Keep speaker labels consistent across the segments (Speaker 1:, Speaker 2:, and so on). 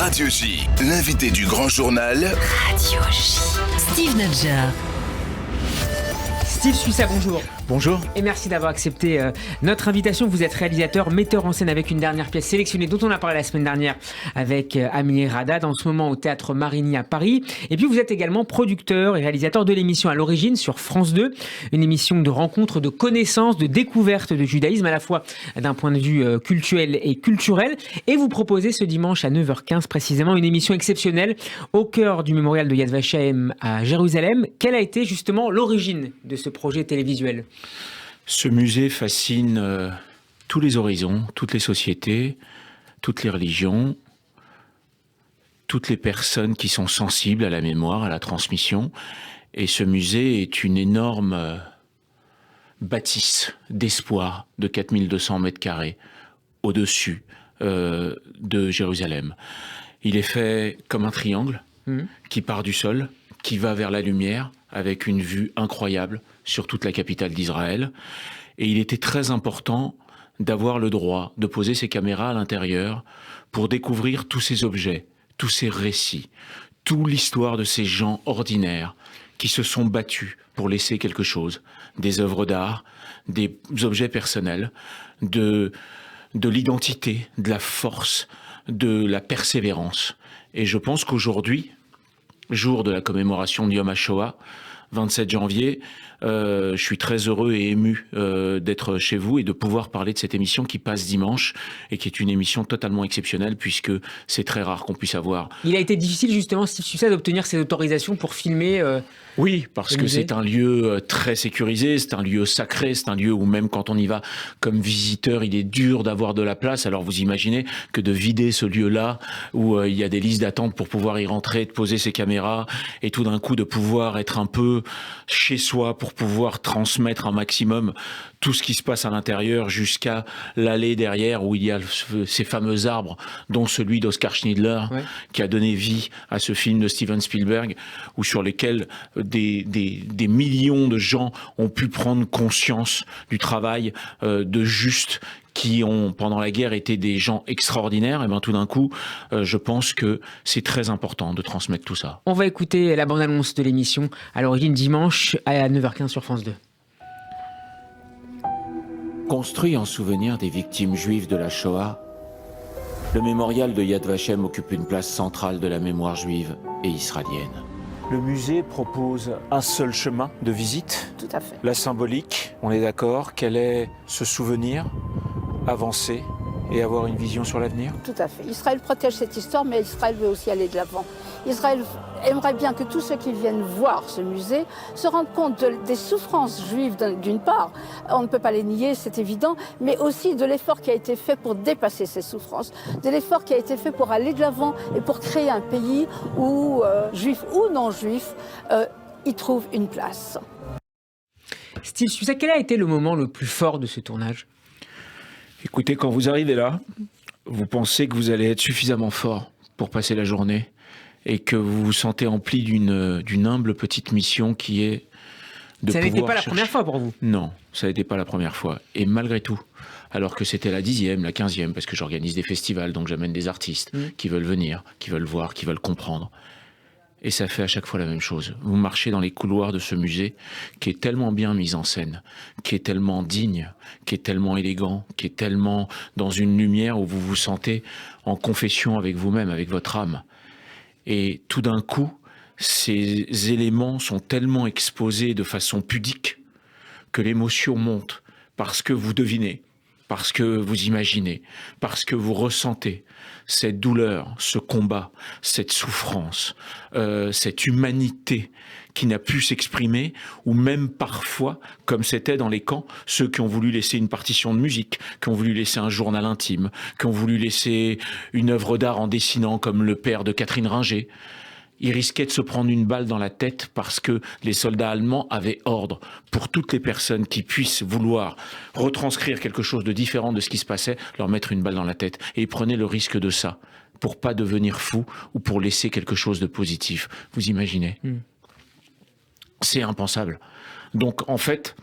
Speaker 1: Radio J, l'invité du grand journal.
Speaker 2: Radio J. Steve Nadjar.
Speaker 3: Steve Suissa, bonjour.
Speaker 4: Bonjour.
Speaker 3: Et merci d'avoir accepté notre invitation. Vous êtes réalisateur, metteur en scène avec une dernière pièce sélectionnée dont on a parlé la semaine dernière avec Amélie Haddad, en ce moment au Théâtre Marigny à Paris. Et puis vous êtes également producteur et réalisateur de l'émission À l'origine sur France 2, une émission de rencontre, de connaissances, de découverte de judaïsme, à la fois d'un point de vue cultuel et culturel. Et vous proposez ce dimanche à 9h15 précisément une émission exceptionnelle au cœur du mémorial de Yad Vashem à Jérusalem. Quelle a été justement l'origine de ce projet télévisuel ?
Speaker 4: Ce musée fascine tous les horizons, toutes les sociétés, toutes les religions, toutes les personnes qui sont sensibles à la mémoire, à la transmission. Et ce musée est une énorme bâtisse d'espoir de 4200 mètres carrés au-dessus de Jérusalem. Il est fait comme un triangle qui part du sol, qui va vers la lumière, avec une vue incroyable sur toute la capitale d'Israël. Et il était très important d'avoir le droit de poser ses caméras à l'intérieur pour découvrir tous ces objets, tous ces récits, toute l'histoire de ces gens ordinaires qui se sont battus pour laisser quelque chose, des œuvres d'art, des objets personnels, de l'identité, de la force, de la persévérance. Et je pense qu'aujourd'hui, jour de la commémoration de Yom HaShoah, 27 janvier, je suis très heureux et ému d'être chez vous et de pouvoir parler de cette émission qui passe dimanche et qui est une émission totalement exceptionnelle puisque c'est très rare qu'on puisse avoir. Il
Speaker 3: a été difficile justement, Steve Suissa, d'obtenir ces autorisations pour filmer
Speaker 4: Oui, parce que c'est un lieu très sécurisé, c'est un lieu sacré, c'est un lieu où même quand on y va comme visiteur, il est dur d'avoir de la place. Alors vous imaginez que de vider ce lieu-là où il y a des listes d'attente pour pouvoir y rentrer, de poser ses caméras et tout d'un coup de pouvoir être un peu chez soi pour pouvoir transmettre un maximum tout ce qui se passe à l'intérieur jusqu'à l'allée derrière où il y a ces fameux arbres, dont celui d'Oscar Schindler, qui a donné vie à ce film de Steven Spielberg, ou sur lesquels des millions de gens ont pu prendre conscience du travail de Juste, qui ont, pendant la guerre, été des gens extraordinaires. Et bien tout d'un coup, je pense que c'est très important de transmettre tout ça.
Speaker 3: On va écouter la bande-annonce de l'émission À l'origine dimanche à 9h15 sur France 2.
Speaker 4: Construit en souvenir des victimes juives de la Shoah, le mémorial de Yad Vashem occupe une place centrale de la mémoire juive et israélienne. Le musée propose un seul chemin de visite.
Speaker 5: Tout à fait.
Speaker 4: La symbolique, on est d'accord, quel est ce souvenir, avancer et avoir une vision sur l'avenir?
Speaker 5: Tout à fait. Israël protège cette histoire, mais Israël veut aussi aller de l'avant. Israël aimerait bien que tous ceux qui viennent voir ce musée se rendent compte des souffrances juives d'une part. On ne peut pas les nier, c'est évident, mais aussi de l'effort qui a été fait pour dépasser ces souffrances, de l'effort qui a été fait pour aller de l'avant et pour créer un pays où, juifs ou non juifs, y trouvent une place.
Speaker 3: Steve Suissa, quel a été le moment le plus fort de ce tournage ?
Speaker 4: Écoutez, quand vous arrivez là, vous pensez que vous allez être suffisamment fort pour passer la journée et que vous vous sentez empli d'une humble petite mission qui est de pouvoir... Ça n'était pas la première fois pour vous ? Non, ça n'était pas la première fois. Et malgré tout, alors que c'était la 10e, la 15e, parce que j'organise des festivals, donc j'amène des artistes qui veulent venir, qui veulent voir, qui veulent comprendre. Et ça fait à chaque fois la même chose. Vous marchez dans les couloirs de ce musée qui est tellement bien mis en scène, qui est tellement digne, qui est tellement élégant, qui est tellement dans une lumière où vous vous sentez en confession avec vous-même, avec votre âme. Et tout d'un coup, ces éléments sont tellement exposés de façon pudique que l'émotion monte parce que vous devinez, parce que vous imaginez, parce que vous ressentez cette douleur, ce combat, cette souffrance, cette humanité qui n'a pu s'exprimer, ou même parfois, comme c'était dans les camps, ceux qui ont voulu laisser une partition de musique, qui ont voulu laisser un journal intime, qui ont voulu laisser une œuvre d'art en dessinant comme le père de Catherine Ringer. Ils risquaient de se prendre une balle dans la tête parce que les soldats allemands avaient ordre pour toutes les personnes qui puissent vouloir retranscrire quelque chose de différent de ce qui se passait, leur mettre une balle dans la tête. Et ils prenaient le risque de ça pour pas devenir fou ou pour laisser quelque chose de positif. Vous imaginez ? C'est impensable. Donc en fait,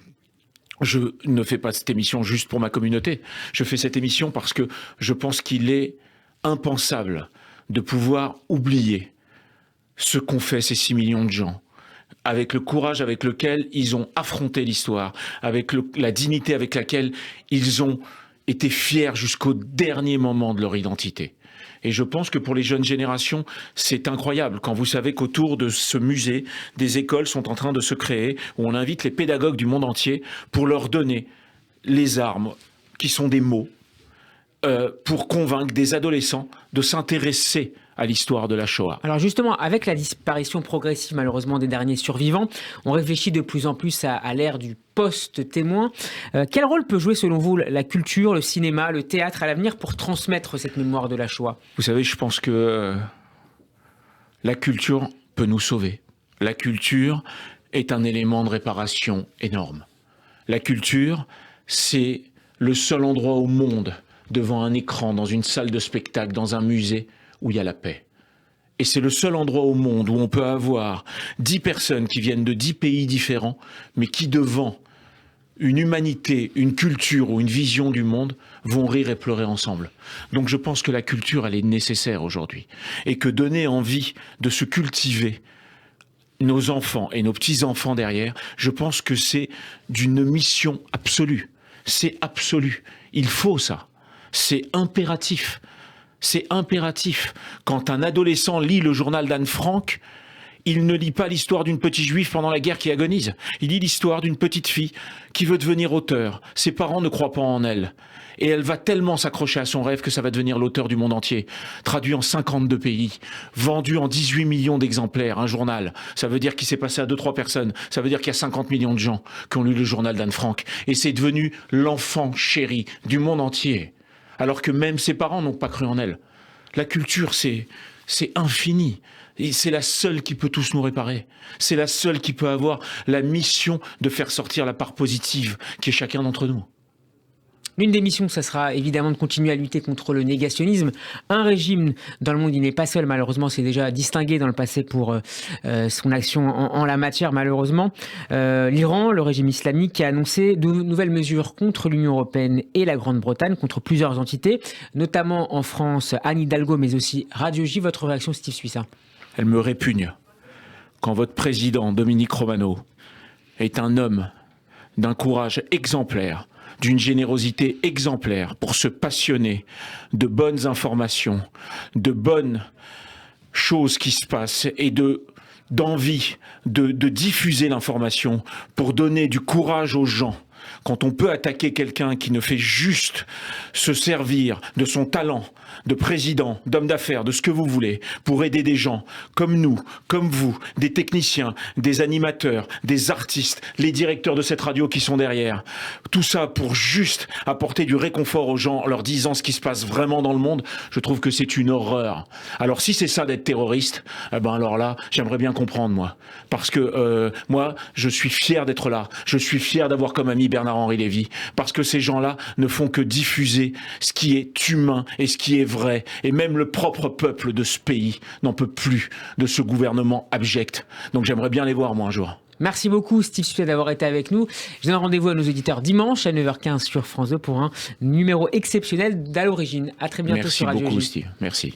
Speaker 4: je ne fais pas cette émission juste pour ma communauté. Je fais cette émission parce que je pense qu'il est impensable de pouvoir oublier ce qu'ont fait ces 6 millions de gens, avec le courage avec lequel ils ont affronté l'histoire, avec la dignité avec laquelle ils ont été fiers jusqu'au dernier moment de leur identité. Et je pense que pour les jeunes générations, c'est incroyable quand vous savez qu'autour de ce musée, des écoles sont en train de se créer, où on invite les pédagogues du monde entier pour leur donner les armes, qui sont des mots, pour convaincre des adolescents de s'intéresser à l'histoire de la Shoah.
Speaker 3: Alors justement, avec la disparition progressive malheureusement des derniers survivants, on réfléchit de plus en plus à l'ère du post-témoin. Quel rôle peut jouer selon vous la culture, le cinéma, le théâtre à l'avenir pour transmettre cette mémoire de la Shoah ?
Speaker 4: Vous savez, je pense que la culture peut nous sauver. La culture est un élément de réparation énorme. La culture, c'est le seul endroit au monde, devant un écran, dans une salle de spectacle, dans un musée, où il y a la paix. Et c'est le seul endroit au monde où on peut avoir 10 personnes qui viennent de 10 pays différents, mais qui, devant une humanité, une culture ou une vision du monde, vont rire et pleurer ensemble. Donc je pense que la culture, elle est nécessaire aujourd'hui. Et que donner envie de se cultiver, nos enfants et nos petits-enfants derrière, je pense que c'est d'une mission absolue. C'est absolu. Il faut ça. C'est impératif. C'est impératif. Quand un adolescent lit le journal d'Anne Frank, il ne lit pas l'histoire d'une petite juive pendant la guerre qui agonise. Il lit l'histoire d'une petite fille qui veut devenir auteure. Ses parents ne croient pas en elle. Et elle va tellement s'accrocher à son rêve que ça va devenir l'auteur du monde entier. Traduit en 52 pays, vendu en 18 millions d'exemplaires, un journal. Ça veut dire qu'il s'est passé à 2-3 personnes. Ça veut dire qu'il y a 50 millions de gens qui ont lu le journal d'Anne Frank. Et c'est devenu l'enfant chéri du monde entier. Alors que même ses parents n'ont pas cru en elle. La culture, c'est infini. Et c'est la seule qui peut tous nous réparer. C'est la seule qui peut avoir la mission de faire sortir la part positive qui est chacun d'entre nous.
Speaker 3: L'une des missions, ça sera évidemment de continuer à lutter contre le négationnisme. Un régime dans le monde, il n'est pas seul, malheureusement, c'est déjà distingué dans le passé pour son action en la matière, malheureusement. L'Iran, le régime islamique, a annoncé de nouvelles mesures contre l'Union européenne et la Grande-Bretagne, contre plusieurs entités, notamment en France, Anne Hidalgo, mais aussi Radio J. Votre réaction, Steve Suissa ?
Speaker 4: Elle me répugne quand votre président, Dominique Romano, est un homme d'un courage exemplaire, d'une générosité exemplaire pour se passionner de bonnes informations, de bonnes choses qui se passent et d'envie de diffuser l'information pour donner du courage aux gens. Quand on peut attaquer quelqu'un qui ne fait juste se servir de son talent de président, d'homme d'affaires, de ce que vous voulez, pour aider des gens comme nous, comme vous, des techniciens, des animateurs, des artistes, les directeurs de cette radio qui sont derrière. Tout ça pour juste apporter du réconfort aux gens en leur disant ce qui se passe vraiment dans le monde, je trouve que c'est une horreur. Alors si c'est ça d'être terroriste, eh ben alors là, j'aimerais bien comprendre moi. Parce que moi, je suis fier d'être là. Je suis fier d'avoir comme ami Bernard-Henri Lévy. Parce que ces gens-là ne font que diffuser ce qui est humain et ce qui est vrai. Et même le propre peuple de ce pays n'en peut plus de ce gouvernement abject. Donc j'aimerais bien les voir moi un jour.
Speaker 3: Merci beaucoup Steve Suissa d'avoir été avec nous. Je donne rendez-vous à nos auditeurs dimanche à 9h15 sur France 2 pour un numéro exceptionnel d'À l'origine. À très bientôt sur Radio J.
Speaker 4: Merci beaucoup Steve. Merci.